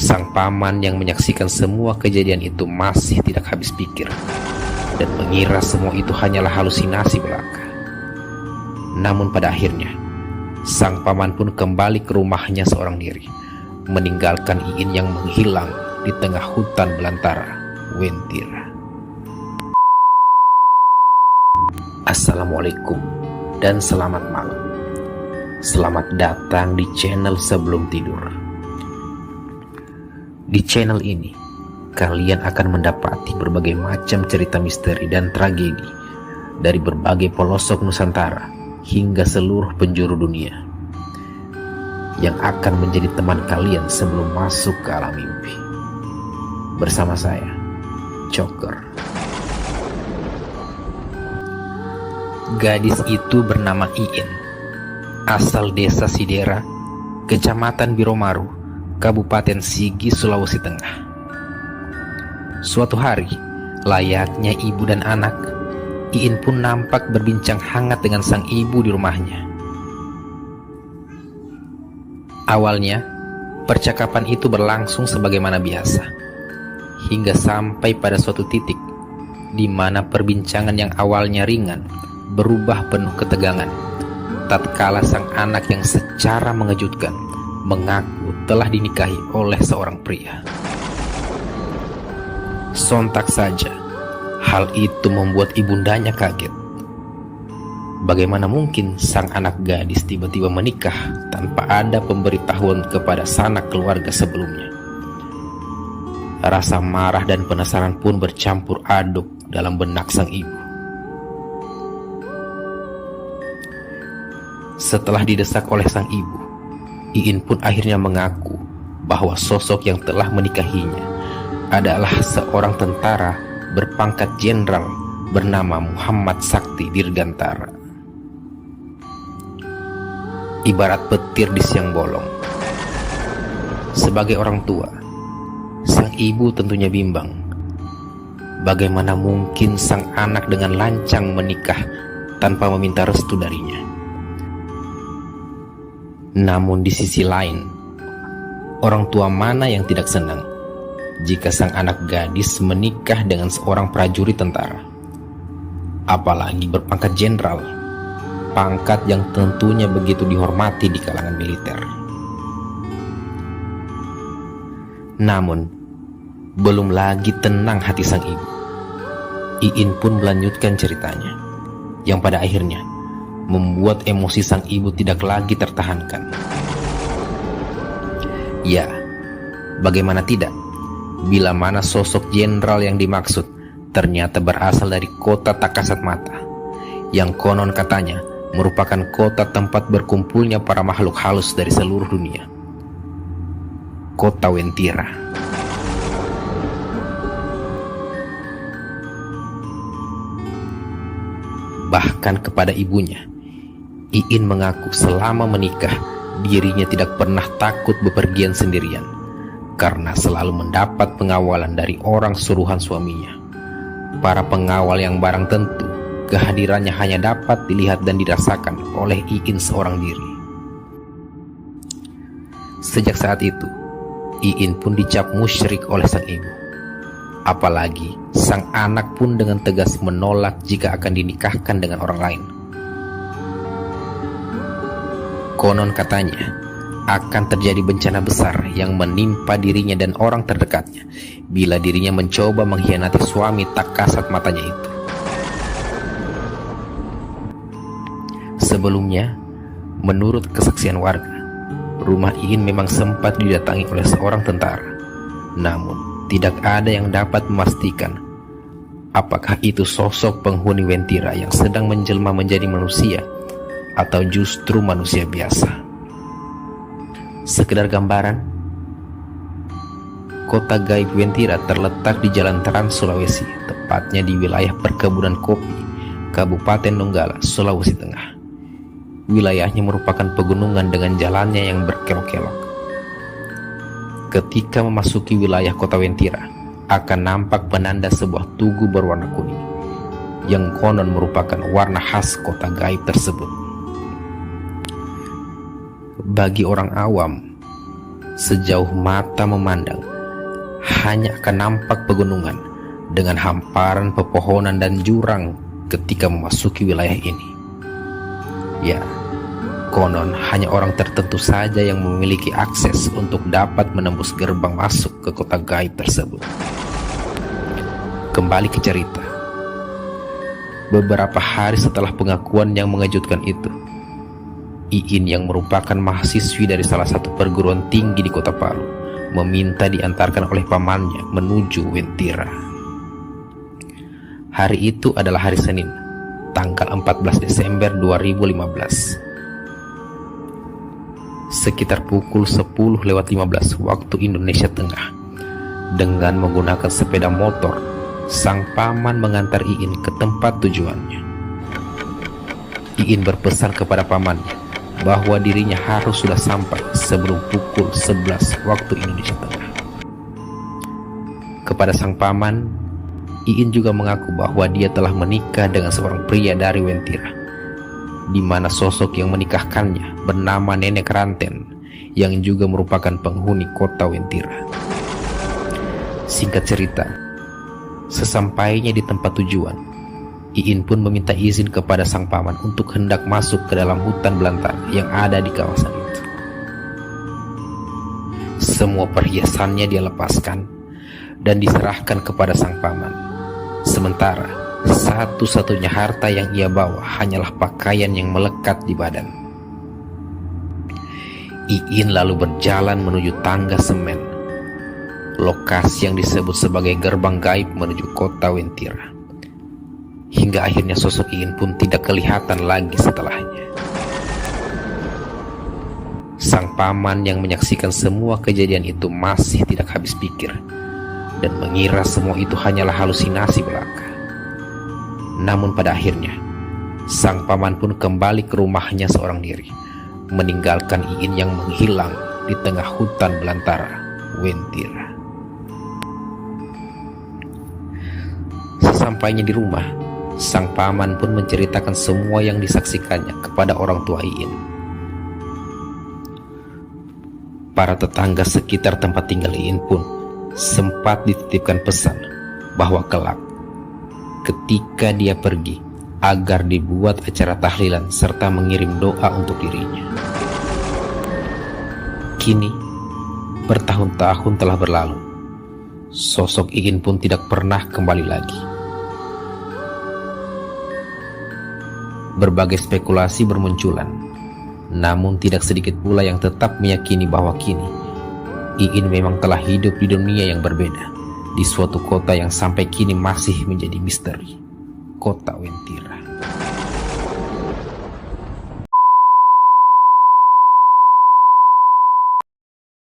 Sang paman yang menyaksikan semua kejadian itu masih tidak habis pikir dan mengira semua itu hanyalah halusinasi belaka. Namun pada akhirnya, sang paman pun kembali ke rumahnya seorang diri, meninggalkan Iin yang menghilang di tengah hutan belantara Wentira. Assalamualaikum dan selamat malam. Selamat datang di channel Sebelum Tidur. Di channel ini, kalian akan mendapati berbagai macam cerita misteri dan tragedi dari berbagai pelosok Nusantara hingga seluruh penjuru dunia yang akan menjadi teman kalian sebelum masuk ke alam mimpi. Bersama saya, Coker. Gadis itu bernama Iin, asal desa Sidera, kecamatan Biromaru, Kabupaten Sigi, Sulawesi Tengah. Suatu hari, layaknya ibu dan anak, Iin pun nampak berbincang hangat dengan sang ibu di rumahnya. Awalnya, percakapan itu berlangsung sebagaimana biasa, hingga sampai pada suatu titik di mana perbincangan yang awalnya ringan berubah penuh ketegangan tatkala sang anak yang secara mengejutkan mengaku telah dinikahi oleh seorang pria. Sontak saja, hal itu membuat ibundanya kaget. Bagaimana mungkin sang anak gadis tiba-tiba menikah tanpa ada pemberitahuan kepada sanak keluarga sebelumnya? Rasa marah dan penasaran pun bercampur aduk dalam benak sang ibu. Setelah didesak oleh sang ibu, Iin pun akhirnya mengaku bahwa sosok yang telah menikahinya adalah seorang tentara berpangkat jenderal bernama Muhammad Sakti Dirgantara. Ibarat petir di siang bolong. Sebagai orang tua, sang ibu tentunya bimbang. Bagaimana mungkin sang anak dengan lancang menikah tanpa meminta restu darinya? Namun di sisi lain, orang tua mana yang tidak senang jika sang anak gadis menikah dengan seorang prajurit tentara, apalagi berpangkat jenderal, pangkat yang tentunya begitu dihormati di kalangan militer. Namun, belum lagi tenang hati sang ibu. Iin pun melanjutkan ceritanya, yang pada akhirnya membuat emosi sang ibu tidak lagi tertahankan. Ya, bagaimana tidak, bila mana sosok jenderal yang dimaksud ternyata berasal dari kota tak kasat mata, yang konon katanya merupakan kota tempat berkumpulnya para makhluk halus dari seluruh dunia. Kota Wentira. Bahkan kepada ibunya, Iin mengaku selama menikah dirinya tidak pernah takut bepergian sendirian karena selalu mendapat pengawalan dari orang suruhan suaminya. Para pengawal yang barang tentu kehadirannya hanya dapat dilihat dan dirasakan oleh Iin seorang diri. Sejak saat itu, Iin pun dicap musyrik oleh sang ibu. Apalagi sang anak pun dengan tegas menolak jika akan dinikahkan dengan orang lain. Konon katanya akan terjadi bencana besar yang menimpa dirinya dan orang terdekatnya bila dirinya mencoba mengkhianati suami tak kasat matanya itu. Sebelumnya, menurut kesaksian warga, rumah Iin memang sempat didatangi oleh seorang tentara. Namun, tidak ada yang dapat memastikan apakah itu sosok penghuni Wentira yang sedang menjelma menjadi manusia atau justru manusia biasa. Sekedar gambaran, kota gaib Wentira terletak di Jalan Trans Sulawesi, tepatnya di wilayah perkebunan kopi, Kabupaten Donggala, Sulawesi Tengah. Wilayahnya merupakan pegunungan dengan jalannya yang berkelok-kelok. Ketika memasuki wilayah kota Wentira, akan nampak penanda sebuah tugu berwarna kuning, yang konon merupakan warna khas kota gaib tersebut. Bagi orang awam, Sejauh mata memandang, hanya akan nampak pegunungan dengan hamparan pepohonan dan jurang ketika memasuki wilayah ini. Ya, konon hanya orang tertentu saja yang memiliki akses untuk dapat menembus gerbang masuk ke kota gaib tersebut. Kembali ke cerita. Beberapa hari setelah pengakuan yang mengejutkan itu, Iin yang merupakan mahasiswi dari salah satu perguruan tinggi di kota Palu meminta diantarkan oleh pamannya menuju Wentira. Hari itu adalah hari Senin, tanggal 14 Desember 2015. Sekitar pukul 10:15 waktu Indonesia Tengah. Dengan menggunakan sepeda motor, sang paman mengantar Iin ke tempat tujuannya. Iin berpesan kepada pamannya bahwa dirinya harus sudah sampai sebelum pukul 11 waktu Indonesia Tengah. Kepada sang paman, Iin juga mengaku bahwa dia telah menikah dengan seorang pria dari Wentira, di mana sosok yang menikahkannya bernama Nenek Ranten yang juga merupakan penghuni kota Wentira. Singkat cerita, sesampainya di tempat tujuan, Iin pun meminta izin kepada sang paman untuk hendak masuk ke dalam hutan belantara yang ada di kawasan itu. Semua perhiasannya dia lepaskan dan diserahkan kepada sang paman. Sementara satu-satunya harta yang ia bawa hanyalah pakaian yang melekat di badan. Iin lalu berjalan menuju tangga semen, lokasi yang disebut sebagai gerbang gaib menuju kota Wentira. Hingga akhirnya sosok Iin pun tidak kelihatan lagi setelahnya. Sang paman yang menyaksikan semua kejadian itu masih tidak habis pikir dan mengira semua itu hanyalah halusinasi belaka. Namun pada akhirnya, sang paman pun kembali ke rumahnya seorang diri, meninggalkan Iin yang menghilang di tengah hutan belantara Wentira. Sesampainya di rumah, sang paman pun menceritakan semua yang disaksikannya kepada orang tua Iin. Para tetangga sekitar tempat tinggal Iin pun sempat dititipkan pesan bahwa kelak ketika dia pergi agar dibuat acara tahlilan serta mengirim doa untuk dirinya. Kini bertahun-tahun telah berlalu. Sosok Iin pun tidak pernah kembali lagi. Berbagai spekulasi bermunculan, namun tidak sedikit pula yang tetap meyakini bahwa kini Iin memang telah hidup di dunia yang berbeda, di suatu kota yang sampai kini masih menjadi misteri, kota Wentira.